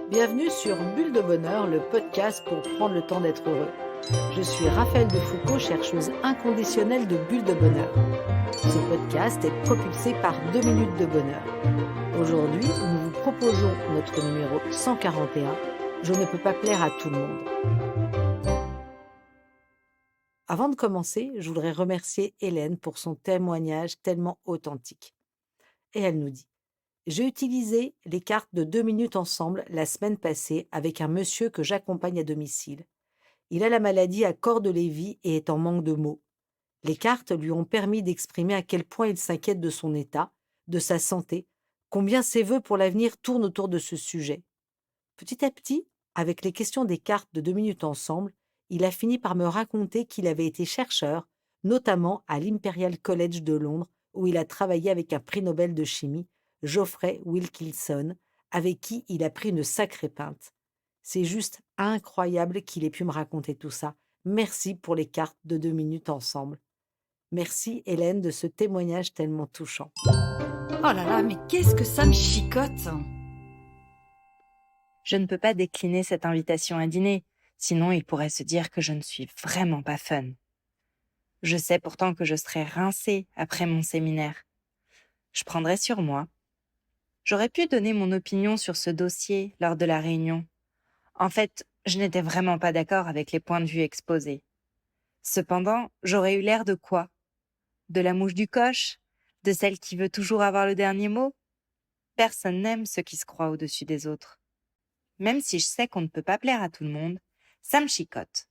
Bienvenue sur Bulle de Bonheur, le podcast pour prendre le temps d'être heureux. Je suis Raphaël de Foucault, chercheuse inconditionnelle de Bulle de Bonheur. Ce podcast est propulsé par 2 minutes de bonheur. Aujourd'hui, nous vous proposons notre numéro 141, Je ne peux pas plaire à tout le monde. Avant de commencer, je voudrais remercier Hélène pour son témoignage tellement authentique. Et elle nous dit: j'ai utilisé les cartes de 2 minutes ensemble la semaine passée avec un monsieur que j'accompagne à domicile. Il a la maladie à corps de Lévy et est en manque de mots. Les cartes lui ont permis d'exprimer à quel point il s'inquiète de son état, de sa santé, combien ses vœux pour l'avenir tournent autour de ce sujet. Petit à petit, avec les questions des cartes de 2 minutes ensemble, il a fini par me raconter qu'il avait été chercheur, notamment à l'Imperial College de Londres, où il a travaillé avec un prix Nobel de chimie, Geoffrey Wilkinson, avec qui il a pris une sacrée pinte. C'est juste incroyable qu'il ait pu me raconter tout ça. Merci pour les cartes de 2 minutes ensemble. Merci Hélène de ce témoignage tellement touchant. Oh là là, mais qu'est-ce que ça me chicote! Je ne peux pas décliner cette invitation à dîner, sinon il pourrait se dire que je ne suis vraiment pas fun. Je sais pourtant que je serais rincée après mon séminaire. Je prendrais sur moi. J'aurais pu donner mon opinion sur ce dossier lors de la réunion. En fait, je n'étais vraiment pas d'accord avec les points de vue exposés. Cependant, j'aurais eu l'air de quoi? De la mouche du coche? De celle qui veut toujours avoir le dernier mot? Personne n'aime ceux qui se croient au-dessus des autres. Même si je sais qu'on ne peut pas plaire à tout le monde, ça me chicote.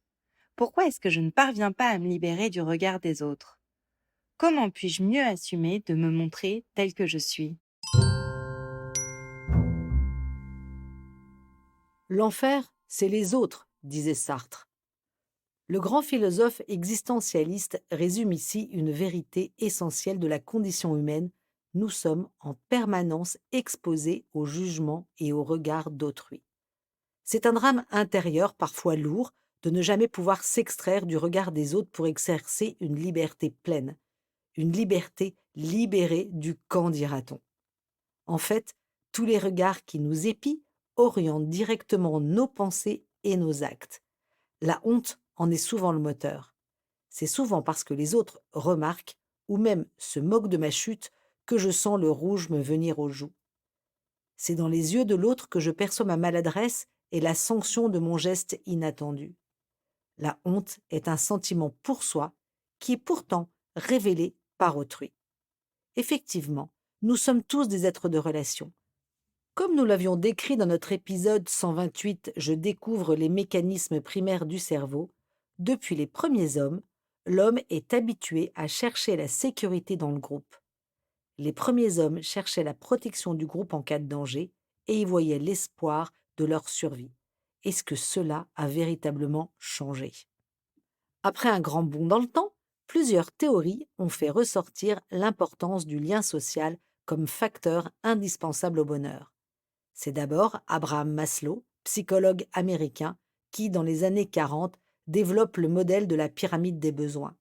Pourquoi est-ce que je ne parviens pas à me libérer du regard des autres? Comment puis-je mieux assumer de me montrer telle que je suis? L'enfer, c'est les autres, disait Sartre. Le grand philosophe existentialiste résume ici une vérité essentielle de la condition humaine: nous sommes en permanence exposés au jugement et au regard d'autrui. C'est un drame intérieur, parfois lourd, de ne jamais pouvoir s'extraire du regard des autres pour exercer une liberté pleine, une liberté libérée du «qu'en dira-t-on». En fait, tous les regards qui nous épient orientent directement nos pensées et nos actes. La honte en est souvent le moteur. C'est souvent parce que les autres remarquent ou même se moquent de ma chute que je sens le rouge me venir aux joues. C'est dans les yeux de l'autre que je perçois ma maladresse et la sanction de mon geste inattendu. La honte est un sentiment pour soi qui est pourtant révélé par autrui. Effectivement, nous sommes tous des êtres de relation. Comme nous l'avions décrit dans notre épisode 128 Je découvre les mécanismes primaires du cerveau, depuis les premiers hommes, l'homme est habitué à chercher la sécurité dans le groupe. Les premiers hommes cherchaient la protection du groupe en cas de danger et y voyaient l'espoir de leur survie. Est-ce que cela a véritablement changé? Après un grand bond dans le temps, plusieurs théories ont fait ressortir l'importance du lien social comme facteur indispensable au bonheur. C'est d'abord Abraham Maslow, psychologue américain, qui, dans les années 40, développe le modèle de la pyramide des besoins.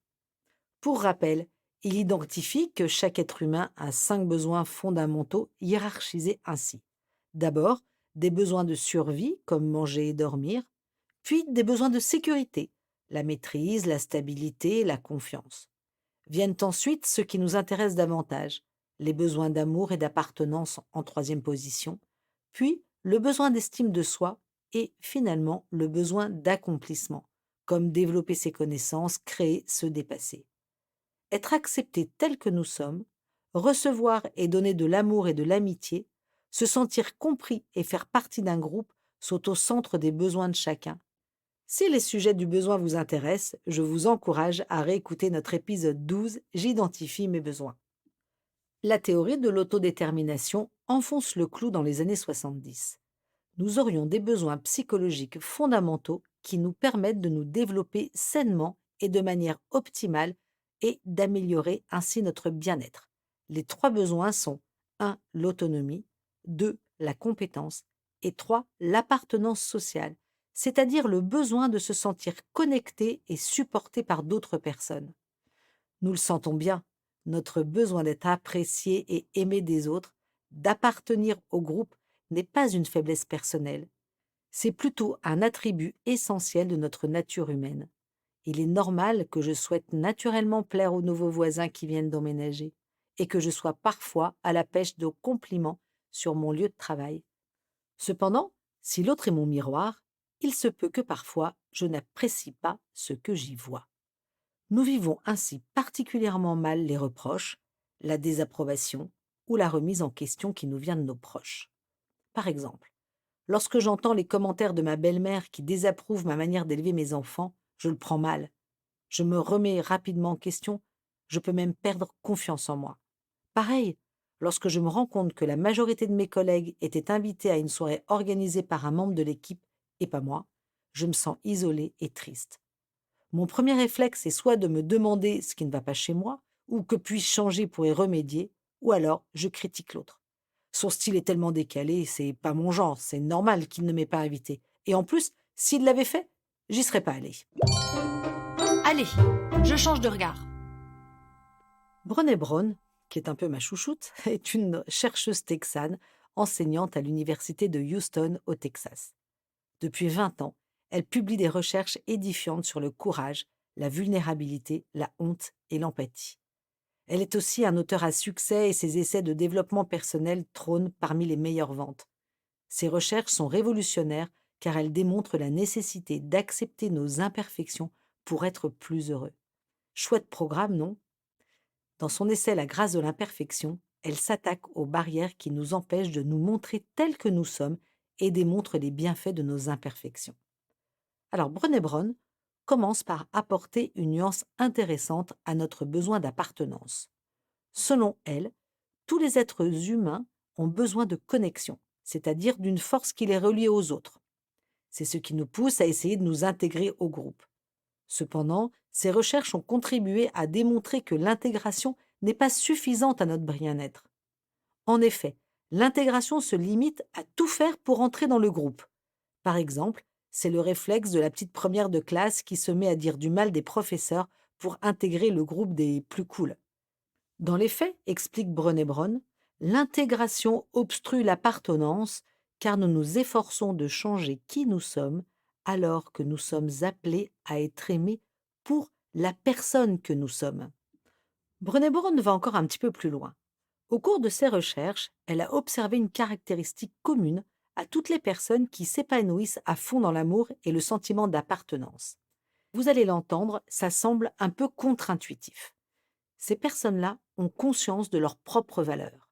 Pour rappel, il identifie que chaque être humain a 5 besoins fondamentaux hiérarchisés ainsi. D'abord, des besoins de survie, comme manger et dormir, puis des besoins de sécurité, la maîtrise, la stabilité, la confiance. Viennent ensuite ceux qui nous intéressent davantage, les besoins d'amour et d'appartenance en troisième position, puis le besoin d'estime de soi et finalement le besoin d'accomplissement, comme développer ses connaissances, créer, se dépasser. Être accepté tel que nous sommes, recevoir et donner de l'amour et de l'amitié, se sentir compris et faire partie d'un groupe sont au centre des besoins de chacun. Si les sujets du besoin vous intéressent, je vous encourage à réécouter notre épisode 12 J'identifie mes besoins. La théorie de l'autodétermination enfonce le clou dans les années 70. Nous aurions des besoins psychologiques fondamentaux qui nous permettent de nous développer sainement et de manière optimale et d'améliorer ainsi notre bien-être. Les 3 besoins sont 1. L'autonomie, 2. La compétence et 3. L'appartenance sociale, c'est-à-dire le besoin de se sentir connecté et supporté par d'autres personnes. Nous le sentons bien, notre besoin d'être apprécié et aimé des autres, d'appartenir au groupe, n'est pas une faiblesse personnelle, C'est plutôt un attribut essentiel de notre nature humaine. Il est normal que je souhaite naturellement plaire aux nouveaux voisins qui viennent d'emménager et que je sois parfois à la pêche de compliments sur mon lieu de travail. Cependant, si l'autre est mon miroir, il se peut que parfois je n'apprécie pas ce que j'y vois. Nous vivons ainsi particulièrement mal les reproches, la désapprobation ou la remise en question qui nous vient de nos proches. Par exemple, lorsque j'entends les commentaires de ma belle-mère qui désapprouve ma manière d'élever mes enfants, je le prends mal. Je me remets rapidement en question, je peux même perdre confiance en moi. Pareil, lorsque je me rends compte que la majorité de mes collègues étaient invités à une soirée organisée par un membre de l'équipe et pas moi, je me sens isolée et triste. Mon premier réflexe est soit de me demander ce qui ne va pas chez moi, ou que puis-je changer pour y remédier, ou alors je critique l'autre. Son style est tellement décalé, c'est pas mon genre, c'est normal qu'il ne m'ait pas invité. Et en plus, s'il l'avait fait, j'y serais pas allée. Allez, je change de regard. Brené Brown, qui est un peu ma chouchoute, est une chercheuse texane, enseignante à l'université de Houston au Texas. Depuis 20 ans, elle publie des recherches édifiantes sur le courage, la vulnérabilité, la honte et l'empathie. Elle est aussi un auteur à succès et ses essais de développement personnel trônent parmi les meilleures ventes. Ses recherches sont révolutionnaires car elles démontrent la nécessité d'accepter nos imperfections pour être plus heureux. Chouette programme, non? Dans son essai La grâce de l'imperfection, elle s'attaque aux barrières qui nous empêchent de nous montrer tels que nous sommes et démontre les bienfaits de nos imperfections. Alors Brené Brown commence par apporter une nuance intéressante à notre besoin d'appartenance. Selon elle, tous les êtres humains ont besoin de connexion, c'est-à-dire d'une force qui les relie aux autres. C'est ce qui nous pousse à essayer de nous intégrer au groupe. Cependant, ces recherches ont contribué à démontrer que l'intégration n'est pas suffisante à notre bien-être. En effet, l'intégration se limite à tout faire pour entrer dans le groupe. Par exemple, c'est le réflexe de la petite première de classe qui se met à dire du mal des professeurs pour intégrer le groupe des plus cool. Dans les faits, explique Brené Brown, l'intégration obstrue l'appartenance car nous nous efforçons de changer qui nous sommes alors que nous sommes appelés à être aimés pour la personne que nous sommes. Brené Brown va encore un petit peu plus loin. Au cours de ses recherches, elle a observé une caractéristique commune à toutes les personnes qui s'épanouissent à fond dans l'amour et le sentiment d'appartenance. Vous allez l'entendre, ça semble un peu contre-intuitif. Ces personnes-là ont conscience de leurs propres valeurs.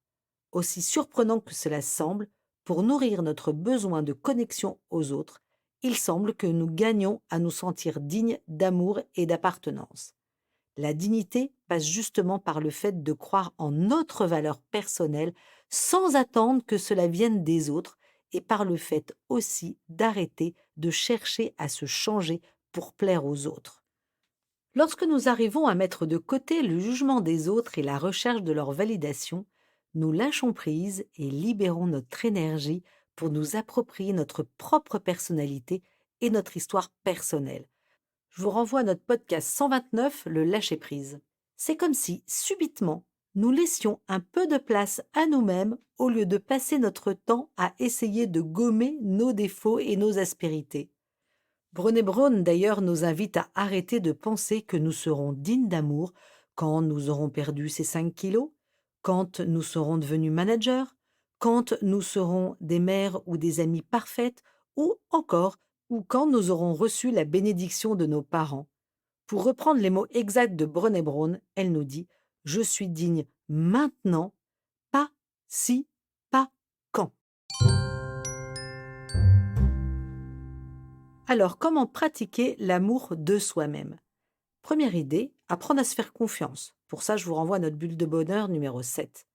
Aussi surprenant que cela semble, pour nourrir notre besoin de connexion aux autres, il semble que nous gagnons à nous sentir dignes d'amour et d'appartenance. La dignité passe justement par le fait de croire en notre valeur personnelle sans attendre que cela vienne des autres et par le fait aussi d'arrêter de chercher à se changer pour plaire aux autres. Lorsque nous arrivons à mettre de côté le jugement des autres et la recherche de leur validation, nous lâchons prise et libérons notre énergie pour nous approprier notre propre personnalité et notre histoire personnelle. Je vous renvoie à notre podcast 129, le lâcher-prise. C'est comme si, subitement, nous laissions un peu de place à nous-mêmes au lieu de passer notre temps à essayer de gommer nos défauts et nos aspérités. Brené Brown, d'ailleurs, nous invite à arrêter de penser que nous serons dignes d'amour quand nous aurons perdu ces 5 kilos, quand nous serons devenus managers, quand nous serons des mères ou des amies parfaites, ou encore, ou quand nous aurons reçu la bénédiction de nos parents. Pour reprendre les mots exacts de Brené Brown, elle nous dit « Je suis digne maintenant, pas si, pas quand ». Alors, comment pratiquer l'amour de soi-même? Première idée, apprendre à se faire confiance. Pour ça, je vous renvoie à notre bulle de bonheur numéro 7.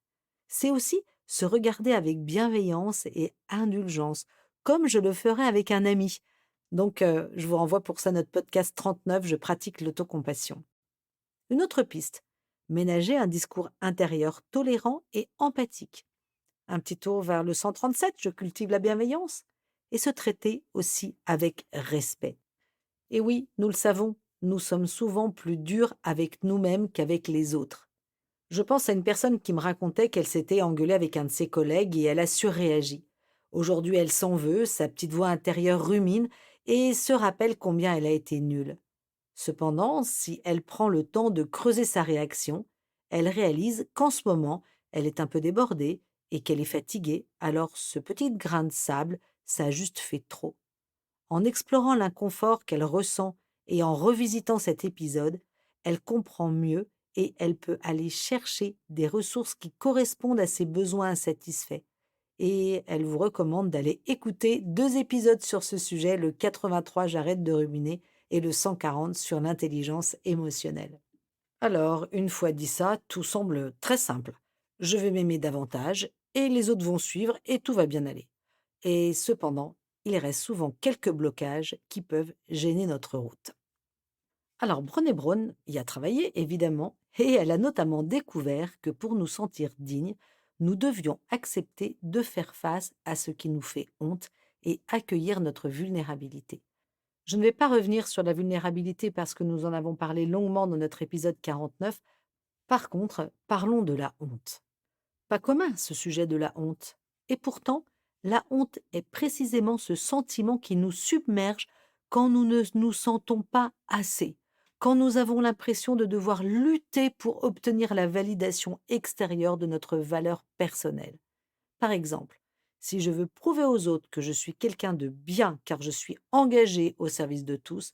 C'est aussi se regarder avec bienveillance et indulgence, comme je le ferais avec un ami. Donc, je vous renvoie pour ça à notre podcast 39, je pratique l'autocompassion. Une autre piste, ménager un discours intérieur tolérant et empathique. Un petit tour vers le 137, je cultive la bienveillance. Et se traiter aussi avec respect. Et oui, nous le savons, nous sommes souvent plus durs avec nous-mêmes qu'avec les autres. Je pense à une personne qui me racontait qu'elle s'était engueulée avec un de ses collègues et elle a surréagi. Aujourd'hui, elle s'en veut, sa petite voix intérieure rumine et se rappelle combien elle a été nulle. Cependant, si elle prend le temps de creuser sa réaction, elle réalise qu'en ce moment, elle est un peu débordée et qu'elle est fatiguée, alors ce petit grain de sable, ça a juste fait trop. En explorant l'inconfort qu'elle ressent et en revisitant cet épisode, elle comprend mieux et elle peut aller chercher des ressources qui correspondent à ses besoins insatisfaits. Et elle vous recommande d'aller écouter 2 épisodes sur ce sujet, le 83 J'arrête de ruminer et le 140 sur l'intelligence émotionnelle. Alors, une fois dit ça, tout semble très simple. Je vais m'aimer davantage et les autres vont suivre et tout va bien aller. Et cependant, il reste souvent quelques blocages qui peuvent gêner notre route. Alors, Brené Brown y a travaillé, évidemment, et elle a notamment découvert que pour nous sentir dignes, nous devions accepter de faire face à ce qui nous fait honte et accueillir notre vulnérabilité. Je ne vais pas revenir sur la vulnérabilité parce que nous en avons parlé longuement dans notre épisode 49. Par contre, parlons de la honte. Pas commun ce sujet de la honte. Et pourtant, la honte est précisément ce sentiment qui nous submerge quand nous ne nous sentons pas assez, quand nous avons l'impression de devoir lutter pour obtenir la validation extérieure de notre valeur personnelle. Par exemple, si je veux prouver aux autres que je suis quelqu'un de bien car je suis engagée au service de tous,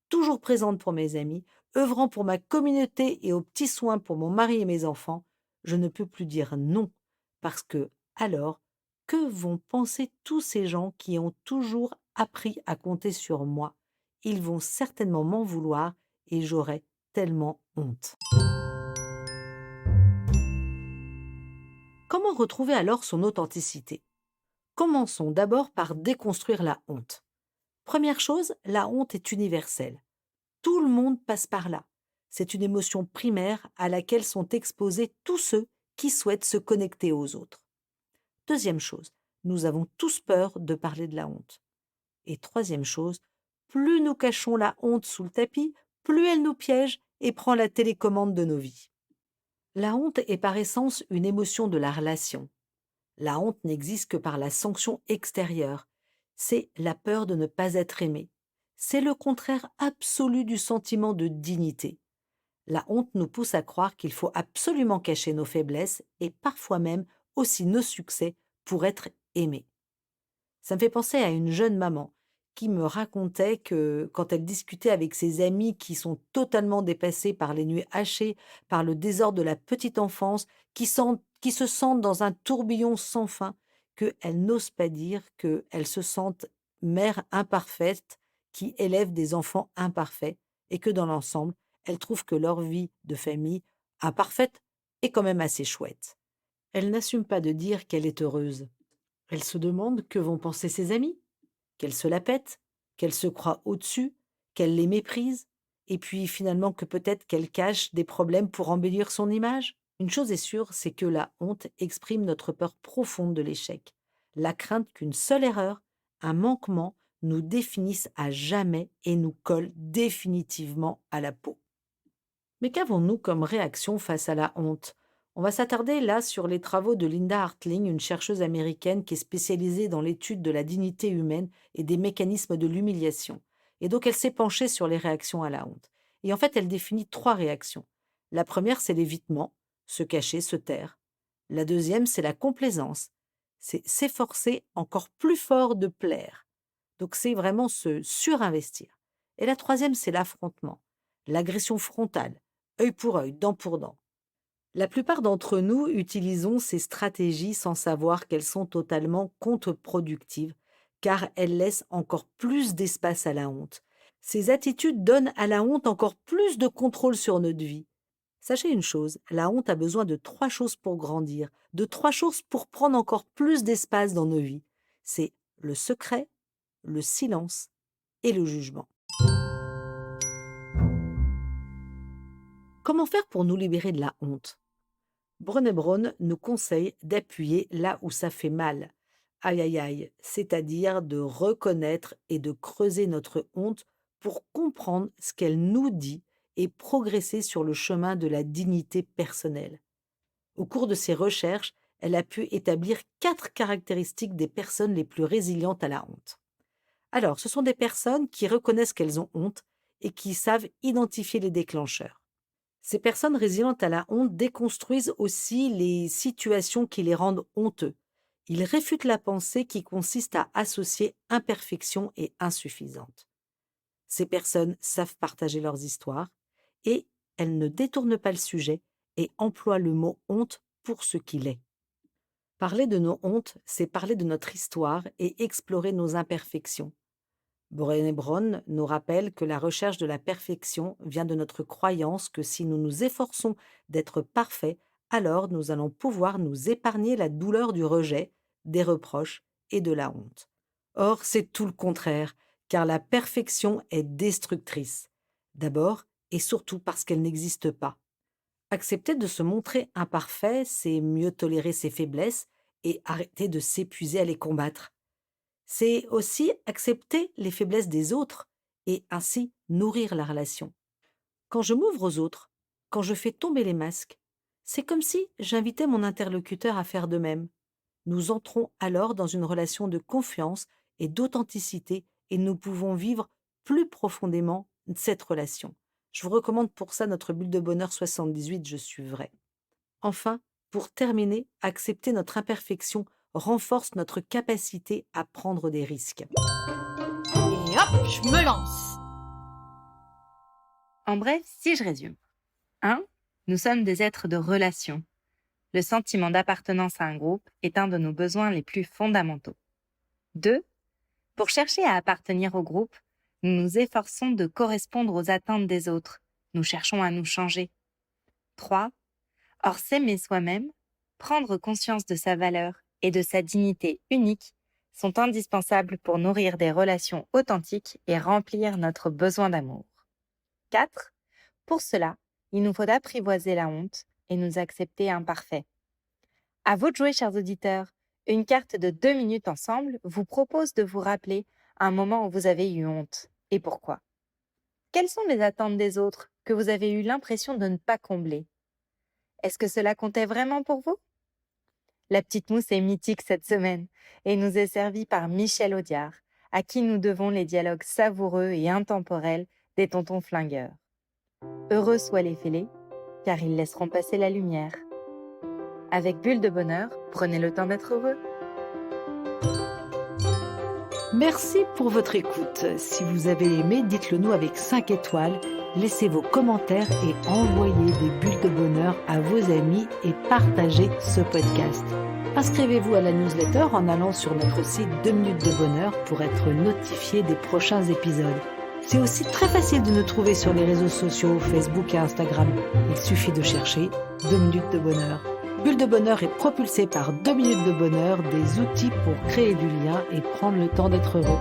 toujours présente pour mes amis, œuvrant pour ma communauté et aux petits soins pour mon mari et mes enfants, je ne peux plus dire non, parce que, alors, que vont penser tous ces gens qui ont toujours appris à compter sur moi? Ils vont certainement m'en vouloir et j'aurai tellement honte. Comment retrouver alors son authenticité? Commençons d'abord par déconstruire la honte. Première chose, la honte est universelle. Tout le monde passe par là. C'est une émotion primaire à laquelle sont exposés tous ceux qui souhaitent se connecter aux autres. Deuxième chose, nous avons tous peur de parler de la honte. Et troisième chose, plus nous cachons la honte sous le tapis, plus elle nous piège et prend la télécommande de nos vies. La honte est par essence une émotion de la relation. La honte n'existe que par la sanction extérieure. C'est la peur de ne pas être aimé. C'est le contraire absolu du sentiment de dignité. La honte nous pousse à croire qu'il faut absolument cacher nos faiblesses et parfois même aussi nos succès pour être aimé. Ça me fait penser à une jeune maman qui me racontait que quand elle discutait avec ses amis qui sont totalement dépassés par les nuits hachées, par le désordre de la petite enfance, qui se sentent dans un tourbillon sans fin, qu'elle n'ose pas dire qu'elle se sente mère imparfaite qui élève des enfants imparfaits et que dans l'ensemble, elle trouve que leur vie de famille imparfaite est quand même assez chouette. Elle n'assume pas de dire qu'elle est heureuse. Elle se demande que vont penser ses amis, qu'elle se la pète, qu'elle se croit au-dessus, qu'elle les méprise, et puis finalement que peut-être qu'elle cache des problèmes pour embellir son image. Une chose est sûre, c'est que la honte exprime notre peur profonde de l'échec, la crainte qu'une seule erreur, un manquement, nous définisse à jamais et nous colle définitivement à la peau. Mais qu'avons-nous comme réaction face à la honte? On va s'attarder là sur les travaux de Linda Hartling, une chercheuse américaine qui est spécialisée dans l'étude de la dignité humaine et des mécanismes de l'humiliation. Et donc elle s'est penchée sur les réactions à la honte. Et en fait, elle définit 3 réactions. La première, c'est l'évitement, se cacher, se taire. La deuxième, c'est la complaisance, c'est s'efforcer encore plus fort de plaire. Donc c'est vraiment se surinvestir. Et la troisième, c'est l'affrontement, l'agression frontale, œil pour œil, dent pour dent. La plupart d'entre nous utilisons ces stratégies sans savoir qu'elles sont totalement contre-productives, car elles laissent encore plus d'espace à la honte. Ces attitudes donnent à la honte encore plus de contrôle sur notre vie. Sachez une chose, la honte a besoin de 3 choses pour grandir, de 3 choses pour prendre encore plus d'espace dans nos vies. C'est le secret, le silence et le jugement. Comment faire pour nous libérer de la honte? Brené Brown nous conseille d'appuyer là où ça fait mal. Aïe aïe aïe, c'est-à-dire de reconnaître et de creuser notre honte pour comprendre ce qu'elle nous dit et progresser sur le chemin de la dignité personnelle. Au cours de ses recherches, elle a pu établir 4 caractéristiques des personnes les plus résilientes à la honte. Alors, ce sont des personnes qui reconnaissent qu'elles ont honte et qui savent identifier les déclencheurs. Ces personnes résilientes à la honte déconstruisent aussi les situations qui les rendent honteux. Ils réfutent la pensée qui consiste à associer imperfection et insuffisante. Ces personnes savent partager leurs histoires et elles ne détournent pas le sujet et emploient le mot honte pour ce qu'il est. Parler de nos hontes, c'est parler de notre histoire et explorer nos imperfections. Brené Brown nous rappelle que la recherche de la perfection vient de notre croyance que si nous nous efforçons d'être parfaits, alors nous allons pouvoir nous épargner la douleur du rejet, des reproches et de la honte. Or, c'est tout le contraire, car la perfection est destructrice. D'abord et surtout parce qu'elle n'existe pas. Accepter de se montrer imparfait, c'est mieux tolérer ses faiblesses et arrêter de s'épuiser à les combattre. C'est aussi accepter les faiblesses des autres et ainsi nourrir la relation. Quand je m'ouvre aux autres, quand je fais tomber les masques, c'est comme si j'invitais mon interlocuteur à faire de même. Nous entrons alors dans une relation de confiance et d'authenticité et nous pouvons vivre plus profondément cette relation. Je vous recommande pour ça notre bulle de bonheur 78, je suis vrai. Enfin, pour terminer, accepter notre imperfection renforce notre capacité à prendre des risques. Et hop, je me lance. En bref, si je résume. 1. Nous sommes des êtres de relation. Le sentiment d'appartenance à un groupe est un de nos besoins les plus fondamentaux. 2. Pour chercher à appartenir au groupe, nous nous efforçons de correspondre aux attentes des autres. Nous cherchons à nous changer. 3. Or, s'aimer soi-même, prendre conscience de sa valeur et de sa dignité unique sont indispensables pour nourrir des relations authentiques et remplir notre besoin d'amour. 4. Pour cela, il nous faut apprivoiser la honte et nous accepter imparfaits. À vous de jouer, chers auditeurs. Une carte de 2 minutes ensemble vous propose de vous rappeler un moment où vous avez eu honte et pourquoi. Quelles sont les attentes des autres que vous avez eu l'impression de ne pas combler? Est-ce que cela comptait vraiment pour vous? La petite mousse est mythique cette semaine et nous est servie par Michel Audiard, à qui nous devons les dialogues savoureux et intemporels des tontons flingueurs. Heureux soient les fêlés, car ils laisseront passer la lumière. Avec Bulle de Bonheur, prenez le temps d'être heureux. Merci pour votre écoute. Si vous avez aimé, dites-le nous avec 5 étoiles. Laissez vos commentaires et envoyez des bulles de bonheur à vos amis et partagez ce podcast. Inscrivez-vous à la newsletter en allant sur notre site 2 minutes de bonheur pour être notifié des prochains épisodes. C'est aussi très facile de nous trouver sur les réseaux sociaux, Facebook et Instagram. Il suffit de chercher 2 minutes de bonheur. Bulle de bonheur est propulsée par 2 minutes de bonheur, des outils pour créer du lien et prendre le temps d'être heureux.